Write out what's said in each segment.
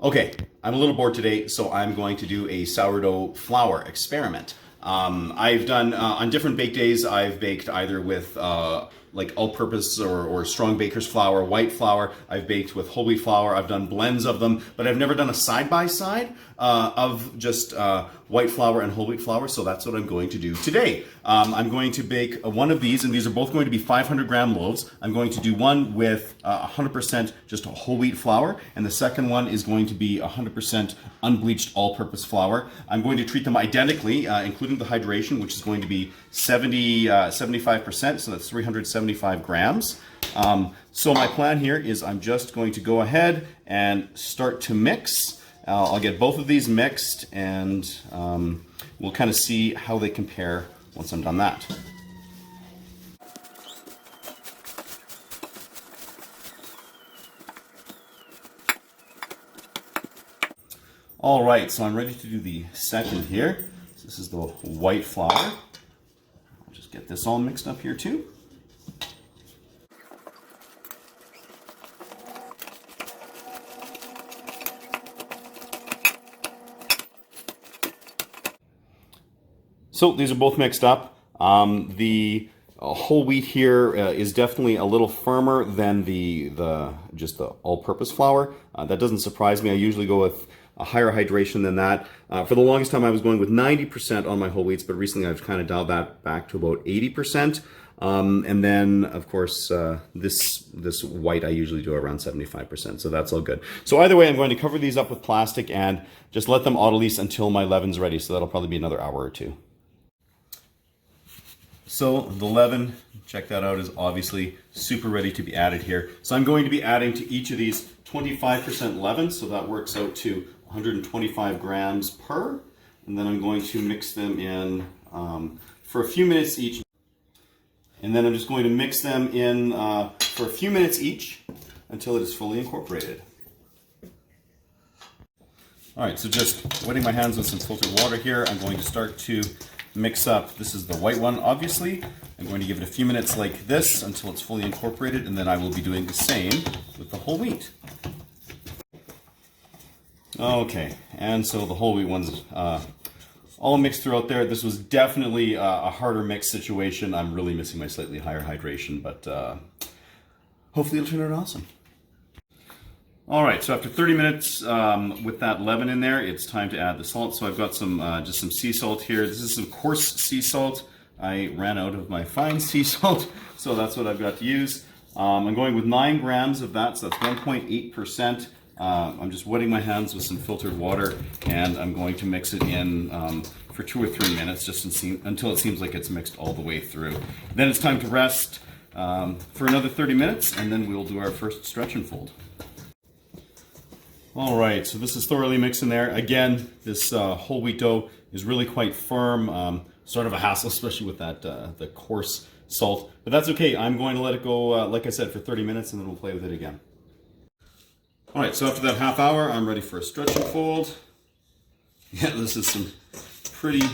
Okay, I'm a little bored today, so I'm going to do a sourdough flour experiment. I've done, on different bake days, I've baked either with like all-purpose or strong baker's flour, white flour. I've baked with whole wheat flour. I've done blends of them, but I've never done a side-by-side of just white flour and whole wheat flour, so that's what I'm going to do today. I'm going to bake one of these, and these are both going to be 500-gram loaves. I'm going to do one with 100% just whole wheat flour, and the second one is going to be 100% unbleached all-purpose flour. I'm going to treat them identically, including the hydration, which is going to be 75%, so that's 375 grams. So my plan here is I'm just going to go ahead and start to mix. I'll get both of these mixed, and we'll kind of see how they compare once I'm done that. All right, so I'm ready to do the second here. So this is the white flour. I'll just get this all mixed up here too. So these are both mixed up. The whole wheat here is definitely a little firmer than just the all-purpose flour. That doesn't surprise me. I usually go with a higher hydration than that. For the longest time I was going with 90% on my whole wheats, but recently I've kind of dialed that back to about 80%. And then, of course, this white I usually do around 75%, so that's all good. So either way, I'm going to cover these up with plastic and just let them autolyse until my leaven's ready, so that'll probably be another hour or two. So the leaven, check that out, is obviously super ready to be added here. So I'm going to be adding to each of these 25% leaven, so that works out to 125 grams per. And then I'm going to mix them in for a few minutes each. And then I'm just going to mix them in for a few minutes each until it is fully incorporated. All right, so just wetting my hands with some filtered water here, I'm going to start to mix up. This is the white one, obviously. I'm going to give it a few minutes like this until it's fully incorporated, and then I will be doing the same with the whole wheat. Okay, and so the whole wheat one's all mixed throughout there. This was definitely a harder mix situation. I'm really missing my slightly higher hydration, but hopefully it'll turn out awesome. All right, so after 30 minutes with that leaven in there, it's time to add the salt. So I've got some just some sea salt here. This is some coarse sea salt. I ran out of my fine sea salt, so that's what I've got to use. I'm going with 9 grams of that, so that's 1.8%. I'm just wetting my hands with some filtered water, and I'm going to mix it in for 2 or 3 minutes, just until it seems like it's mixed all the way through. Then it's time to rest for another 30 minutes, and then we'll do our first stretch and fold. All right, so this is thoroughly mixed in there. Again, this whole wheat dough is really quite firm, sort of a hassle, especially with that the coarse salt. But that's okay. I'm going to let it go, like I said, for 30 minutes, and then we'll play with it again. All right, so after that half hour, I'm ready for a stretch and fold. Yeah, this is some pretty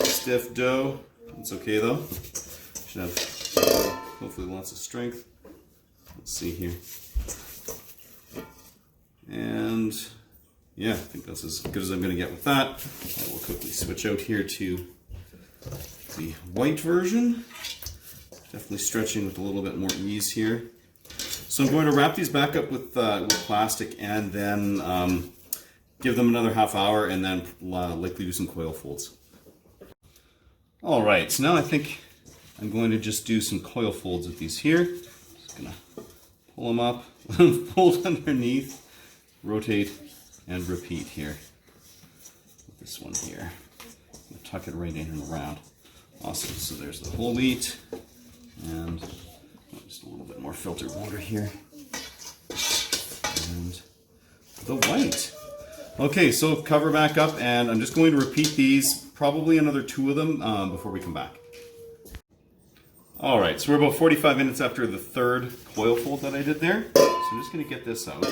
stiff dough. It's okay though. Should have hopefully lots of strength. Let's see here. And yeah, I think that's as good as I'm going to get with that. I will quickly switch out here to the white version. Definitely stretching with a little bit more ease here. So I'm going to wrap these back up with plastic, and then give them another half hour, and then likely do some coil folds. All right, so now I think I'm going to just do some coil folds with these here. Just gonna pull them up, fold underneath, rotate, and repeat here. With this one here, tuck it right in and around. Awesome. So there's the whole wheat, and just a little bit more filtered water here, and the white. Okay, so cover back up, and I'm just going to repeat these, probably another 2 of them before we come back. All right, so we're about 45 minutes after the third coil fold that I did there. So I'm just going to get this out,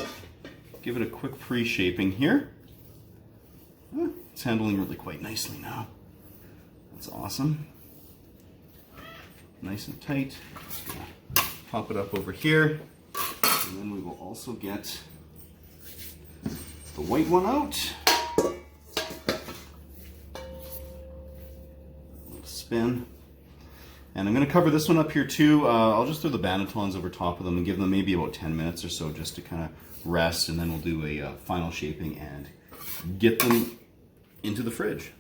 give it a quick pre-shaping here. It's handling really quite nicely now. That's awesome. Nice and tight. Just gonna pop it up over here, and then we will also get the white one out. Spin. And I'm going to cover this one up here too. I'll just throw the bannetons over top of them and give them maybe about 10 minutes or so just to kind of rest, and then we'll do a final shaping and get them into the fridge.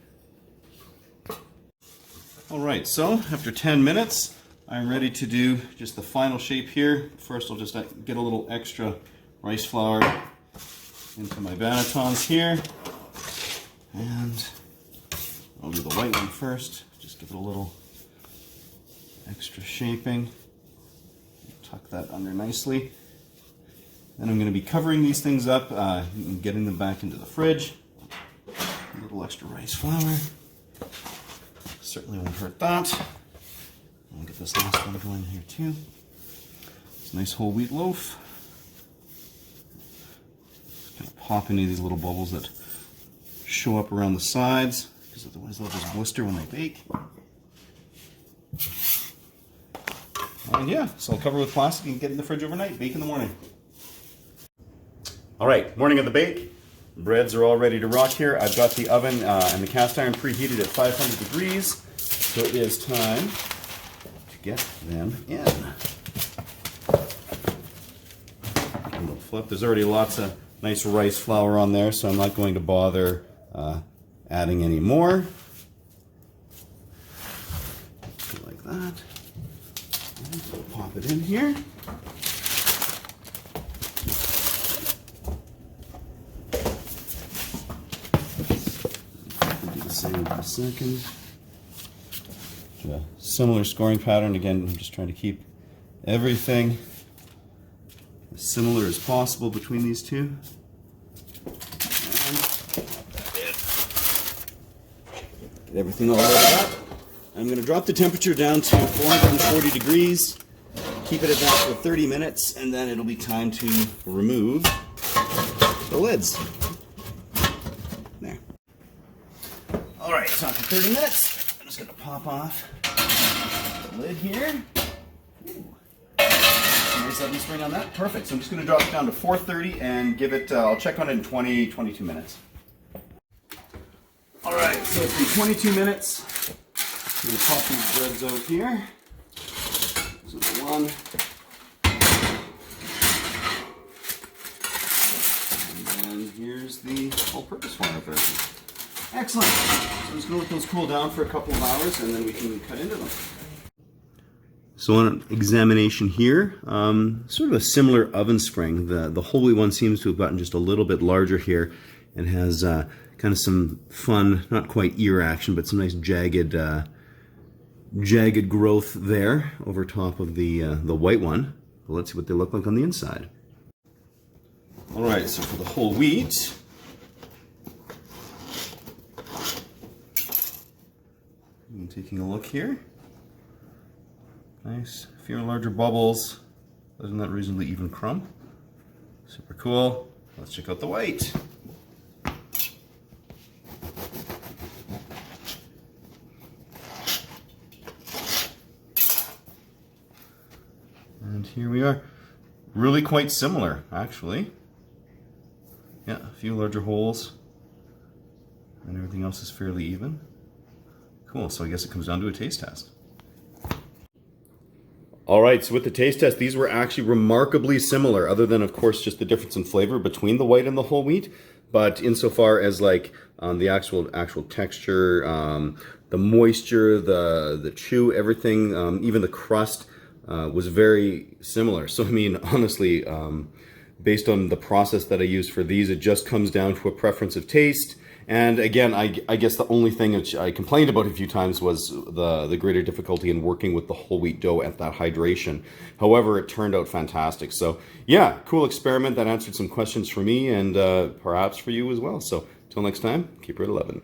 Alright, so after 10 minutes, I'm ready to do just the final shape here. First, I'll just get a little extra rice flour into my bannetons here. And I'll do the white one first. Just give it a little extra shaping. Tuck that under nicely. Then I'm going to be covering these things up and getting them back into the fridge. A little extra rice flour. Certainly won't hurt that. I'll get this last one going here too. It's a nice whole wheat loaf. Just kind of pop into these little bubbles that show up around the sides, because otherwise they'll just blister when they bake. And yeah, so I'll cover with plastic and get in the fridge overnight, bake in the morning. All right, morning of the bake. Breads are all ready to rock here. I've got the oven and the cast iron preheated at 500 degrees, so it is time to get them in. A little flip. There's already lots of nice rice flour on there, so I'm not going to bother adding any more. Like that. And we'll pop it in here. Do the same in a second. A similar scoring pattern. Again, I'm just trying to keep everything as similar as possible between these two. Get everything all loaded up. I'm going to drop the temperature down to 440 degrees, keep it at that for 30 minutes, and then it'll be time to remove the lids. There. Alright, so after 30 minutes, I'm just going to pop off the lid here. Ooh. Nice oven spring on that. Perfect. So I'm just going to drop it down to 430 and give it, I'll check on it in 22 minutes. Alright, so it's been 22 minutes. I'm going to pop these breads out here. So the one. And then here's the all-purpose flour version. Excellent. So I'm just going to let those cool down for a couple of hours and then we can cut into them. So on examination here, sort of a similar oven spring. The whole wheat one seems to have gotten just a little bit larger here and has kind of some fun, not quite ear action, but some nice jagged growth there over top of the white one. Let's see what they look like on the inside. All right, so for the whole wheat, I'm taking a look here. Nice, fewer larger bubbles. Isn't that reasonably even crumb? Super cool. Let's check out the white. And here we are. Really quite similar, actually. Yeah, a few larger holes. And everything else is fairly even. Cool, so I guess it comes down to a taste test. All right, so with the taste test, these were actually remarkably similar, other than, of course, just the difference in flavor between the white and the whole wheat. But insofar as like the actual texture, the moisture, the chew, everything, even the crust was very similar. So I mean, honestly, based on the process that I use for these, it just comes down to a preference of taste. And again, I guess the only thing which I complained about a few times was the greater difficulty in working with the whole wheat dough at that hydration. However, it turned out fantastic. So yeah, cool experiment that answered some questions for me and perhaps for you as well. So till next time, keep her at 11.